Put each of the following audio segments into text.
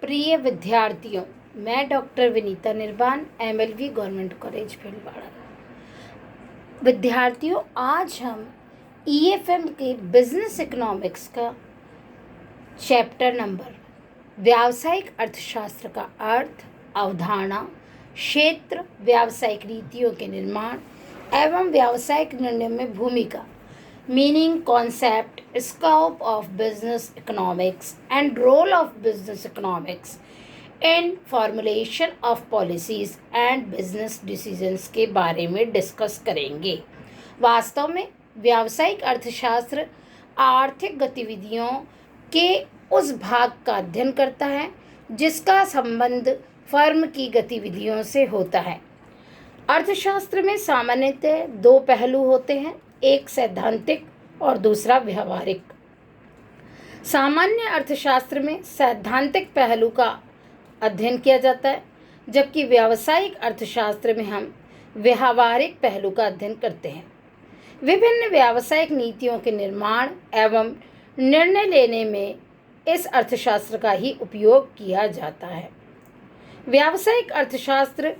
प्रिय विद्यार्थियों, मैं डॉक्टर विनीता निर्वाण, एमएलवी गवर्नमेंट कॉलेज भीलवाड़ा। विद्यार्थियों, आज हम ईएफएम के बिजनेस इकोनॉमिक्स का चैप्टर नंबर व्यावसायिक अर्थशास्त्र का अर्थ, अवधारणा, क्षेत्र, व्यावसायिक नीतियों के निर्माण एवं व्यावसायिक निर्णय में भूमिका, meaning, concept, scope of business economics and role of business economics in formulation of policies and business decisions के बारे में डिस्कस करेंगे। वास्तव में व्यावसायिक अर्थशास्त्र आर्थिक गतिविधियों के उस भाग का अध्ययन करता है जिसका संबंध फर्म की गतिविधियों से होता है। अर्थशास्त्र में सामान्यतः दो पहलू होते हैं, एक सैद्धांतिक और दूसरा व्यवहारिक। सामान्य अर्थशास्त्र में सैद्धांतिक पहलू का अध्ययन किया जाता है, जबकि व्यावसायिक अर्थशास्त्र में हम व्यवहारिक पहलू का अध्ययन करते हैं। विभिन्न व्यावसायिक नीतियों के निर्माण एवं निर्णय लेने में इस अर्थशास्त्र का ही उपयोग किया जाता है। व्यावसायिक अर्थशास्त्र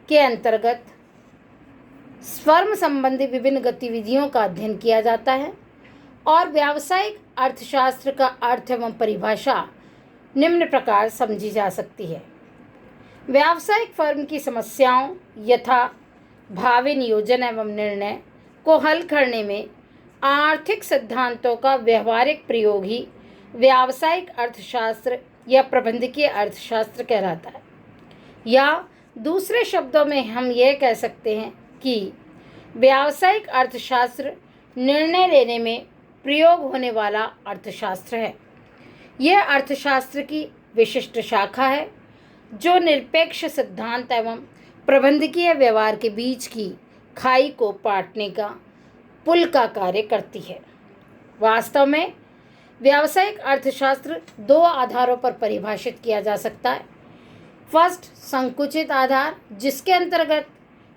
के अंतर्गत फर्म संबंधी विभिन्न गतिविधियों का अध्ययन किया जाता है और व्यावसायिक अर्थशास्त्र का अर्थ एवं परिभाषा निम्न प्रकार समझी जा सकती है। व्यावसायिक फर्म की समस्याओं यथा भावी नियोजन एवं निर्णय को हल करने में आर्थिक सिद्धांतों का व्यवहारिक प्रयोग ही व्यावसायिक अर्थशास्त्र या प्रबंधकीय अर्थशास्त्र कहलाता है। या दूसरे शब्दों में हम यह कह सकते हैं कि व्यावसायिक अर्थशास्त्र निर्णय लेने में प्रयोग होने वाला अर्थशास्त्र है। यह अर्थशास्त्र की विशिष्ट शाखा है जो निरपेक्ष सिद्धांत एवं प्रबंधकीय व्यवहार के बीच की खाई को पाटने का पुल का कार्य करती है। वास्तव में व्यावसायिक अर्थशास्त्र दो आधारों पर परिभाषित किया जा सकता है। फर्स्ट, संकुचित आधार, जिसके अंतर्गत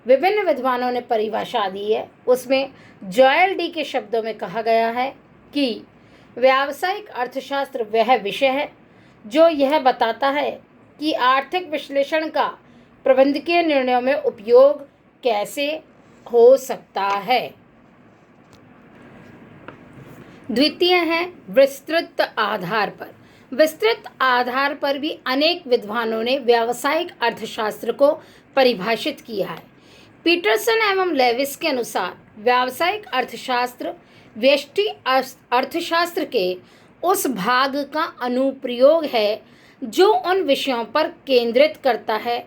विभिन्न विद्वानों ने परिभाषा दी है। उसमें जॉयल डी के शब्दों में कहा गया है कि व्यावसायिक अर्थशास्त्र वह विषय है जो यह बताता है कि आर्थिक विश्लेषण का प्रबंधकीय निर्णयों में उपयोग कैसे हो सकता है। द्वितीय है विस्तृत आधार पर। विस्तृत आधार पर भी अनेक विद्वानों ने व्यावसायिक अर्थशास्त्र को परिभाषित किया है। पीटरसन एवं लेविस के अनुसार व्यावसायिक अर्थशास्त्र व्यष्टि अर्थशास्त्र के उस भाग का अनुप्रयोग है जो उन विषयों पर केंद्रित करता है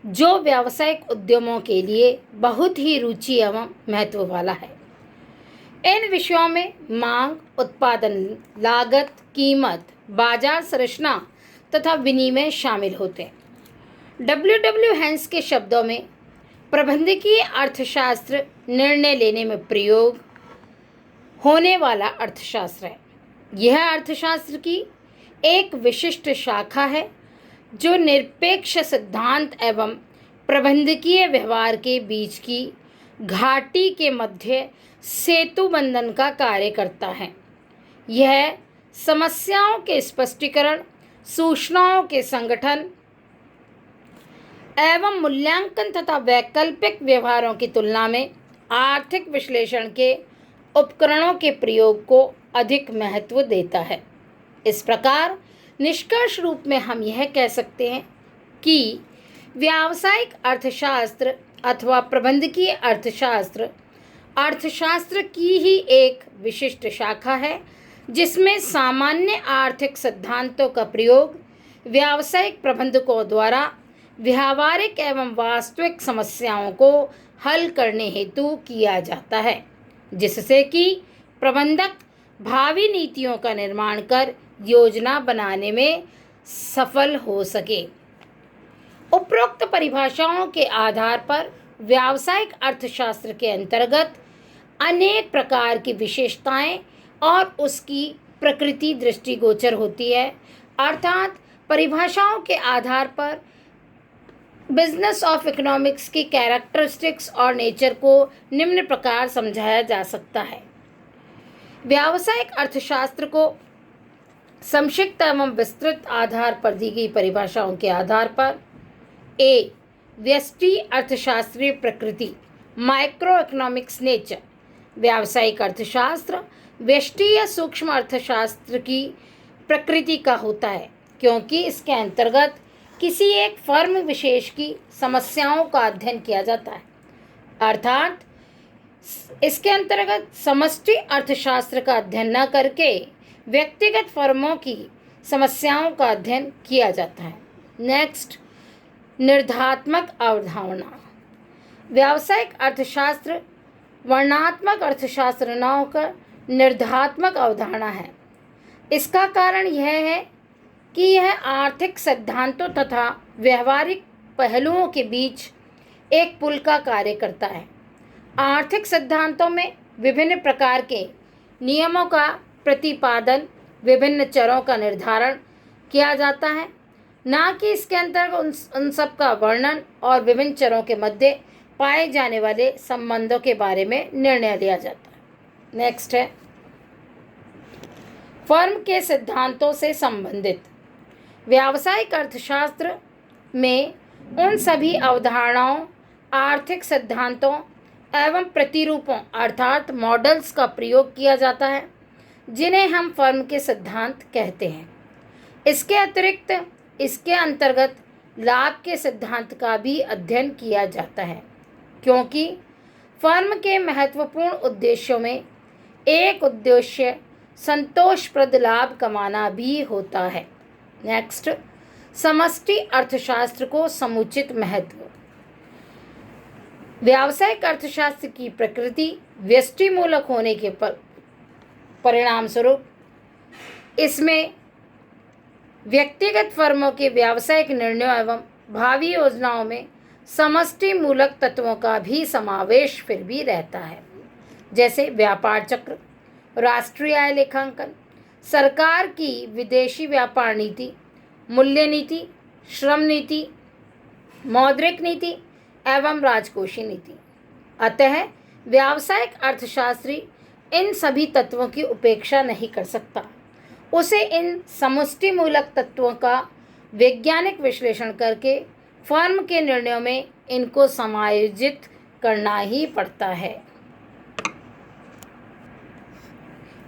जो व्यावसायिक उद्यमों के लिए बहुत ही रुचि एवं महत्व वाला है। इन विषयों में मांग, उत्पादन लागत, कीमत, बाजार संरचना तथा विनिमय शामिल होते हैं। डब्ल्यू हेंस के शब्दों में प्रबंधकीय अर्थशास्त्र निर्णय लेने में प्रयोग होने वाला अर्थशास्त्र है। यह अर्थशास्त्र की एक विशिष्ट शाखा है जो निरपेक्ष सिद्धांत एवं प्रबंधकीय व्यवहार के बीच की घाटी के मध्य सेतु बंधन का कार्य करता है। यह समस्याओं के स्पष्टीकरण, सूचनाओं के संगठन एवं मूल्यांकन तथा वैकल्पिक व्यवहारों की तुलना में आर्थिक विश्लेषण के उपकरणों के प्रयोग को अधिक महत्व देता है। इस प्रकार निष्कर्ष रूप में हम यह कह सकते हैं कि व्यावसायिक अर्थशास्त्र अथवा प्रबंधकीय अर्थशास्त्र अर्थशास्त्र की ही एक विशिष्ट शाखा है जिसमें सामान्य आर्थिक सिद्धांतों का प्रयोग व्यावसायिक प्रबंधकों द्वारा व्यावहारिक एवं वास्तविक समस्याओं को हल करने हेतु किया जाता है, जिससे कि प्रबंधक भावी नीतियों का निर्माण कर योजना बनाने में सफल हो सके। उपरोक्त परिभाषाओं के आधार पर व्यावसायिक अर्थशास्त्र के अंतर्गत अनेक प्रकार की विशेषताएं और उसकी प्रकृति दृष्टिगोचर होती है। अर्थात परिभाषाओं के आधार पर बिजनेस ऑफ इकोनॉमिक्स की कैरेक्टरिस्टिक्स और नेचर को निम्न प्रकार समझाया जा सकता है। व्यावसायिक अर्थशास्त्र को संक्षिप्त एवं विस्तृत आधार पर दी गई परिभाषाओं के आधार पर ए व्यष्टि अर्थशास्त्रीय प्रकृति माइक्रो इकोनॉमिक्स नेचर। व्यावसायिक अर्थशास्त्र व्यष्टि या सूक्ष्म अर्थशास्त्र की प्रकृति का होता है, क्योंकि इसके अंतर्गत किसी एक फर्म विशेष की समस्याओं का अध्ययन किया जाता है। अर्थात इसके अंतर्गत समष्टि अर्थशास्त्र का अध्ययन न करके व्यक्तिगत फर्मों की समस्याओं का अध्ययन किया जाता है। नेक्स्ट, निर्धात्मक अवधारणा। व्यावसायिक अर्थशास्त्र वर्णनात्मक अर्थशास्त्र न होकर निर्धात्मक अवधारणा है। इसका कारण यह है कि यह आर्थिक सिद्धांतों तथा व्यवहारिक पहलुओं के बीच एक पुल का कार्य करता है। आर्थिक सिद्धांतों में विभिन्न प्रकार के नियमों का प्रतिपादन, विभिन्न चरों का निर्धारण किया जाता है, ना कि इसके अंतर्गत उन सब का वर्णन और विभिन्न चरों के मध्य पाए जाने वाले संबंधों के बारे में निर्णय लिया जाता है। नेक्स्ट है फर्म के सिद्धांतों से संबंधित। व्यावसायिक अर्थशास्त्र में उन सभी अवधारणाओं, आर्थिक सिद्धांतों एवं प्रतिरूपों अर्थात मॉडल्स का प्रयोग किया जाता है जिन्हें हम फर्म के सिद्धांत कहते हैं। इसके अतिरिक्त इसके अंतर्गत लाभ के सिद्धांत का भी अध्ययन किया जाता है, क्योंकि फर्म के महत्वपूर्ण उद्देश्यों में एक उद्देश्य संतोषप्रद लाभ कमाना भी होता है। नेक्स्ट, समष्टि अर्थशास्त्र को समुचित महत्व। व्यावसायिक अर्थशास्त्र की प्रकृति व्यष्टिमूलक होने के परिणाम स्वरूप इसमें व्यक्तिगत फर्मों के व्यावसायिक निर्णयों एवं भावी योजनाओं में समष्टि मूलक तत्वों का भी समावेश फिर भी रहता है, जैसे व्यापार चक्र, राष्ट्रीय आय लेखांकन, सरकार की विदेशी व्यापार नीति, मूल्य नीति, श्रम नीति, मौद्रिक नीति एवं राजकोषीय नीति। अतः व्यावसायिक अर्थशास्त्री इन सभी तत्वों की उपेक्षा नहीं कर सकता। उसे इन समष्टि मूलक तत्वों का वैज्ञानिक विश्लेषण करके फर्म के निर्णयों में इनको समायोजित करना ही पड़ता है।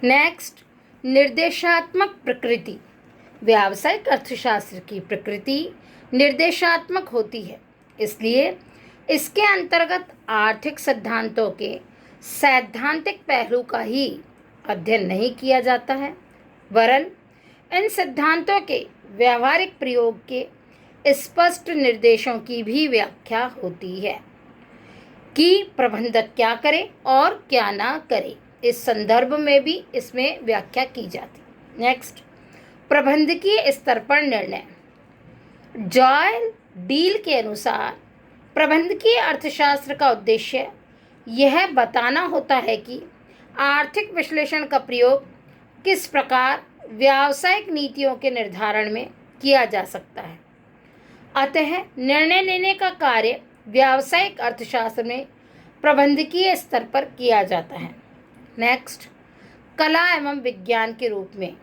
नेक्स्ट, निर्देशात्मक प्रकृति। व्यावसायिक अर्थशास्त्र की प्रकृति निर्देशात्मक होती है, इसलिए इसके अंतर्गत आर्थिक सिद्धांतों के सैद्धांतिक पहलू का ही अध्ययन नहीं किया जाता है, वरन इन सिद्धांतों के व्यावहारिक प्रयोग के स्पष्ट निर्देशों की भी व्याख्या होती है कि प्रबंधक क्या करे और क्या ना करे। इस संदर्भ में भी इसमें व्याख्या की जाती। नेक्स्ट, प्रबंधकीय स्तर पर निर्णय। जॉयल डील के अनुसार प्रबंधकीय अर्थशास्त्र का उद्देश्य यह बताना होता है कि आर्थिक विश्लेषण का प्रयोग किस प्रकार व्यावसायिक नीतियों के निर्धारण में किया जा सकता है। अतः निर्णय लेने का कार्य व्यावसायिक अर्थशास्त्र में प्रबंधकीय स्तर पर किया जाता है। नेक्स्ट, कला एवं विज्ञान के रूप में।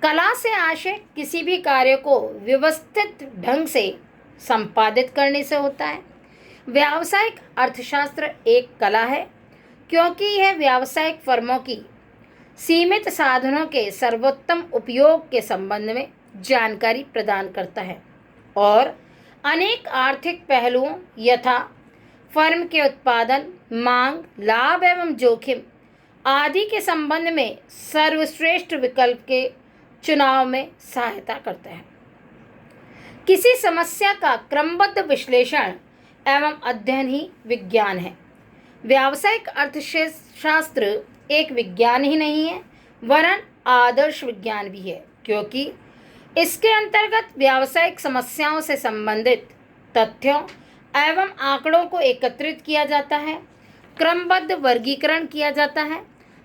कला से आशय किसी भी कार्य को व्यवस्थित ढंग से संपादित करने से होता है। व्यावसायिक अर्थशास्त्र एक कला है, क्योंकि यह व्यावसायिक फर्मों की सीमित साधनों के सर्वोत्तम उपयोग के संबंध में जानकारी प्रदान करता है और अनेक आर्थिक पहलुओं यथा फर्म के उत्पादन, मांग, लाभ एवं जोखिम आदि के संबंध में सर्वश्रेष्ठ विकल्प के चुनाव में सहायता करता है। किसी समस्या का क्रमबद्ध विश्लेषण एवं अध्ययन ही विज्ञान है। व्यावसायिक अर्थशास्त्र एक विज्ञान ही नहीं है, वरन आदर्श विज्ञान भी है, क्योंकि इसके अंतर्गत व्यावसायिक समस्याओं से संबंधित तथ्यों एवं आंकड़ों को एकत्रित किया जाता है, क्रमबद्ध वर्गीकरण किया जाता है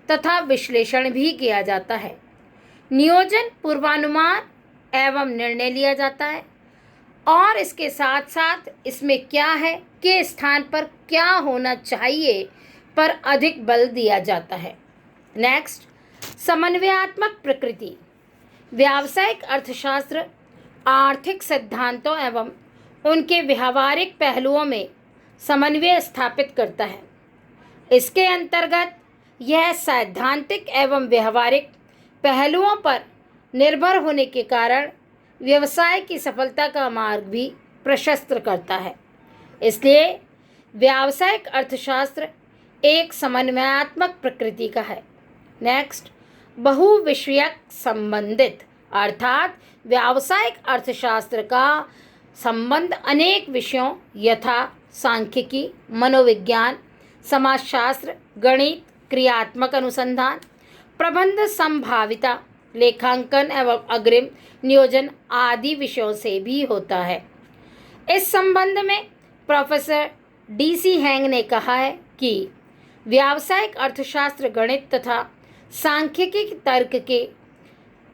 तथा विश्लेषण भी किया जाता है। नियोजन, पूर्वानुमान एवं निर्णय लिया जाता है और इसके साथ साथ इसमें क्या है के स्थान पर क्या होना चाहिए पर अधिक बल दिया जाता है। नेक्स्ट, समन्वयात्मक प्रकृति। व्यावसायिक अर्थशास्त्र आर्थिक सिद्धांतों एवं उनके व्यावहारिक पहलुओं में समन्वय स्थापित करता है। इसके अंतर्गत यह सैद्धांतिक एवं व्यावहारिक पहलुओं पर निर्भर होने के कारण व्यवसाय की सफलता का मार्ग भी प्रशस्त करता है। इसलिए व्यावसायिक अर्थशास्त्र एक समन्वयात्मक प्रकृति का है। नेक्स्ट, बहुविषयक संबंधित अर्थात व्यावसायिक अर्थशास्त्र का संबंध अनेक विषयों यथा सांख्यिकी, मनोविज्ञान, समाजशास्त्र, गणित, क्रियात्मक अनुसंधान, प्रबंध संभाविता, लेखांकन एवं अग्रिम नियोजन आदि विषयों से भी होता है। इस संबंध में प्रोफेसर DC हैंग ने कहा है कि व्यावसायिक अर्थशास्त्र गणित तथा सांख्यिकी तर्क के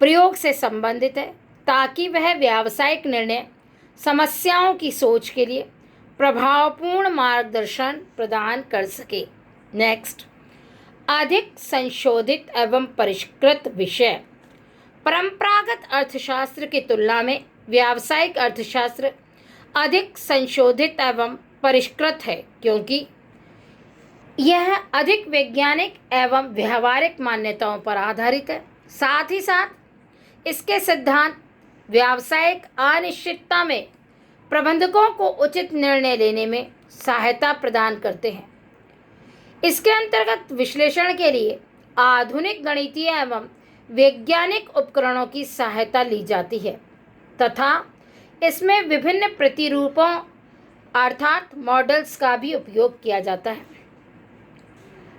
प्रयोग से संबंधित है ताकि वह व्यावसायिक निर्णय समस्याओं की सोच के लिए प्रभावपूर्ण मार्गदर्शन प्रदान कर सके। नेक्स्ट, अधिक संशोधित एवं परिष्कृत विषय। परंपरागत अर्थशास्त्र की तुलना में व्यावसायिक अर्थशास्त्र अधिक संशोधित एवं परिष्कृत है क्योंकि यह अधिक वैज्ञानिक एवं व्यावहारिक मान्यताओं पर आधारित है। साथ ही साथ इसके सिद्धांत व्यावसायिक अनिश्चितता में प्रबंधकों को उचित निर्णय लेने में सहायता प्रदान करते हैं। इसके अंतर्गत विश्लेषण के लिए आधुनिक गणितीय एवं वैज्ञानिक उपकरणों की सहायता ली जाती है तथा इसमें विभिन्न प्रतिरूपों अर्थात मॉडल्स का भी उपयोग किया जाता है।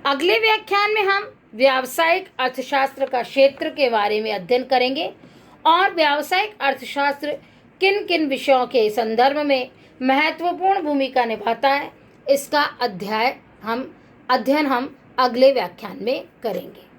अगले व्याख्यान में हम व्यावसायिक अर्थशास्त्र का क्षेत्र के बारे में अध्ययन करेंगे और व्यावसायिक अर्थशास्त्र किन किन विषयों के संदर्भ में महत्वपूर्ण भूमिका निभाता है, इसका अध्ययन हम अगले व्याख्यान में करेंगे।